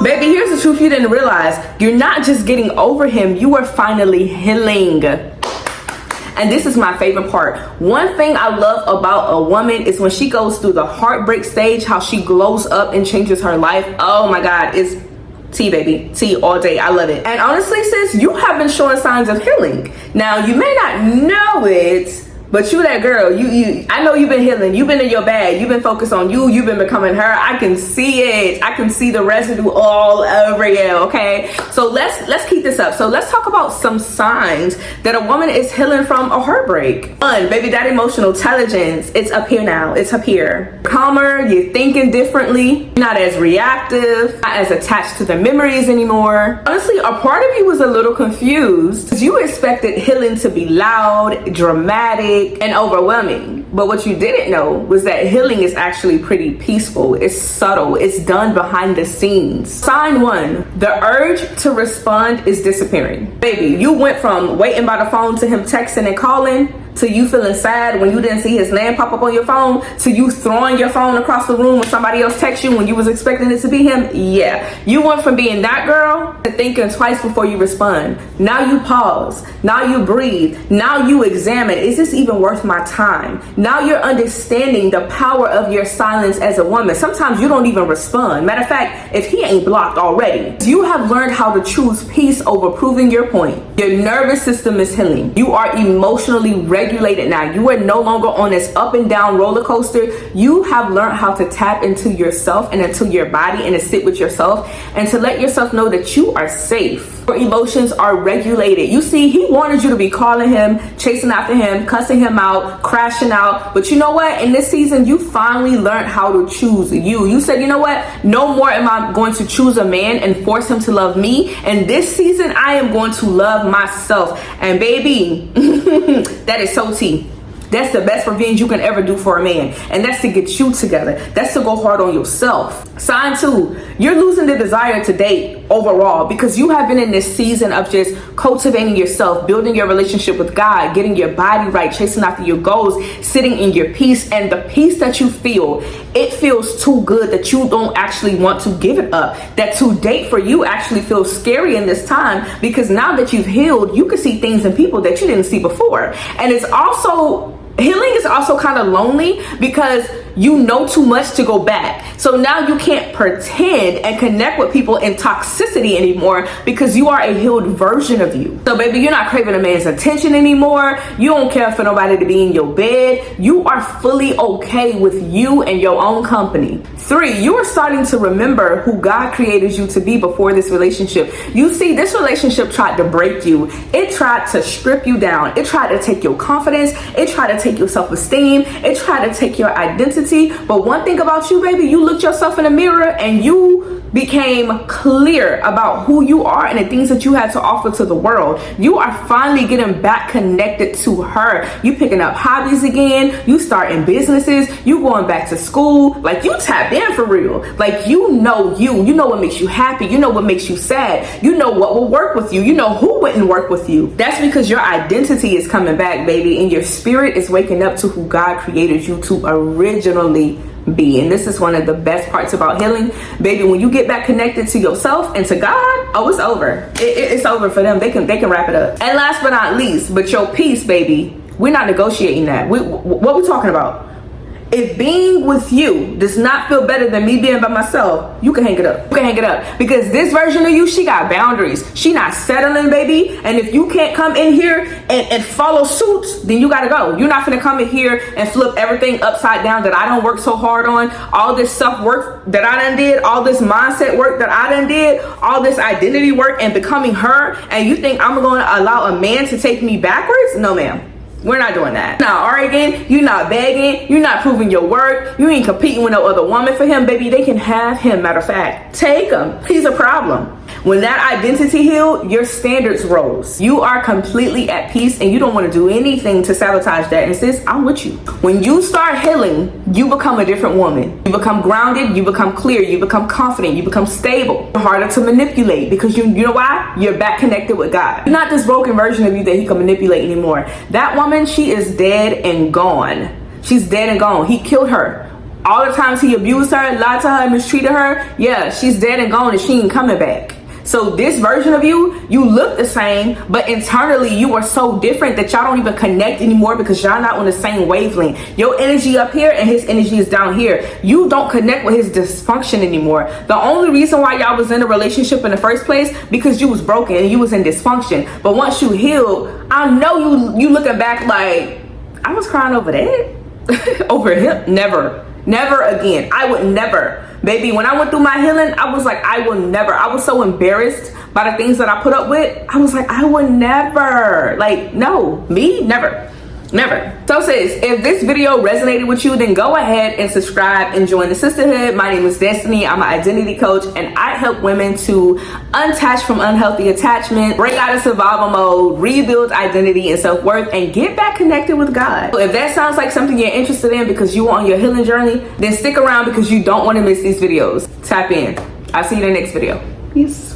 Baby, here's the truth you didn't realize. You're not just getting over him, you are finally healing. And this is my favorite part. One thing I love about a woman is when she goes through the heartbreak stage, how she glows up and changes her life. Oh my God, it's tea, baby. Tea all day. I love it. And honestly, sis, you have been showing signs of healing. Now, you may not know it, but you that girl, I know you've been healing. You've been in your bag. You've been focused on you. You've been becoming her. I can see it. I can see the residue all over you, okay? So let's keep this up. So let's talk about some signs that a woman is healing from a heartbreak. One, baby, that emotional intelligence, it's up here now. It's up here. Calmer, you're thinking differently. You're not as reactive, not as attached to the memories anymore. Honestly, a part of you was a little confused because you expected healing to be loud, dramatic, and overwhelming. But what you didn't know was that healing is actually pretty peaceful. It's subtle. It's done behind the scenes. Sign one, the urge to respond is disappearing. Baby, you went from waiting by the phone to him texting and calling to you feeling sad when you didn't see his name pop up on your phone, to you throwing your phone across the room when somebody else texts you when you was expecting it to be him. Yeah, you went from being that girl to thinking twice before you respond. Now you pause. Now you breathe. Now you examine, is this even worth my time? Now you're understanding the power of your silence as a woman. Sometimes you don't even respond. Matter of fact, if he ain't blocked already, you have learned how to choose peace over proving your point. Your nervous system is healing. You are emotionally regulated now. You are no longer on this up and down roller coaster. You have learned how to tap into yourself and into your body and to sit with yourself and to let yourself know that you are safe. Your emotions are regulated. You see, he wanted you to be calling him, chasing after him, cussing him out, crashing out. But you know what? In this season, you finally learned how to choose you. You said, you know what? No more am I going to choose a man and force him to love me. And this season, I am going to love myself. And baby, that is so tea. That's the best revenge you can ever do for a man. And that's to get you together. That's to go hard on yourself. Sign two, you're losing the desire to date overall because you have been in this season of just cultivating yourself, building your relationship with God, getting your body right, chasing after your goals, sitting in your peace. And the peace that you feel, it feels too good that you don't actually want to give it up. That to date for you actually feels scary in this time because now that you've healed, you can see things in people that you didn't see before. And it's also, healing is also kind of lonely because you know too much to go back. So now you can't pretend and connect with people in toxicity anymore because you are a healed version of you. So baby, you're not craving a man's attention anymore. You don't care for nobody to be in your bed. You are fully okay with you and your own company. Three, you are starting to remember who God created you to be before this relationship. You see, this relationship tried to break you. It tried to strip you down. It tried to take your confidence. It tried to take your self-esteem. It tried to take your identity. But one thing about you, baby, you looked yourself in the mirror and you became clear about who you are and the things that you had to offer to the world. You are finally getting back connected to her. You picking up hobbies again. You starting businesses. You going back to school. Like, you tapped in for real. Like, you know what makes you happy. You know what makes you sad. You know what will work with you. You know who wouldn't work with you. That's because your identity is coming back, baby, and your spirit is waking up to who God created you to originally be. And this is one of the best parts about healing, baby. When you get back connected to yourself and to God, oh, it's over. It's over for them. They can wrap it up. And last but not least, but your peace, baby, we're not negotiating that. What we talking about? If being with you does not feel better than me being by myself, you can hang it up. You can hang it up. Because this version of you, she got boundaries. She not settling, baby. And if you can't come in here and follow suit, then you gotta go. You're not gonna come in here and flip everything upside down that I don't work so hard on. All this self-work that I done did, all this mindset work that I done did, all this identity work and becoming her, and you think I'm gonna allow a man to take me backwards? No, ma'am. We're not doing that. You're not arguing. You're not begging. You're not proving your worth. You ain't competing with no other woman for him, baby. They can have him. Matter of fact, take him. He's a problem. When that identity healed, your standards rose. You are completely at peace and you don't want to do anything to sabotage that. And sis, I'm with you. When you start healing, you become a different woman. You become grounded. You become clear. You become confident. You become stable. You're harder to manipulate because you know why? You're back connected with God. You're not this broken version of you that he can manipulate anymore. That woman, she is dead and gone. She's dead and gone. He killed her All the times he abused her, lied to her, mistreated her, yeah, she's dead and gone and she ain't coming back. So this version of you look the same, but internally you are so different that y'all don't even connect anymore because y'all not on the same wavelength. Your energy up here and his energy is down here. You don't connect with his dysfunction anymore. The only reason why y'all was in a relationship in the first place because you was broken and you was in dysfunction. But once you healed, I know you looking back like, I was crying over that. Over him? Never again. I would never. Baby, when I went through my healing, I was like, I will never. I was so embarrassed by the things that I put up with. I was like, I would never. Like, no, me, never. So sis, if this video resonated with you, then go ahead and subscribe and join the sisterhood. My name is Destiny. I'm an identity coach and I help women to unattach from unhealthy attachment, break out of survival mode, rebuild identity and self-worth, and get back connected with God. So if that sounds like something you're interested in because you are on your healing journey, then stick around because you don't want to miss these videos. Tap in. I'll see you in the next video. Peace.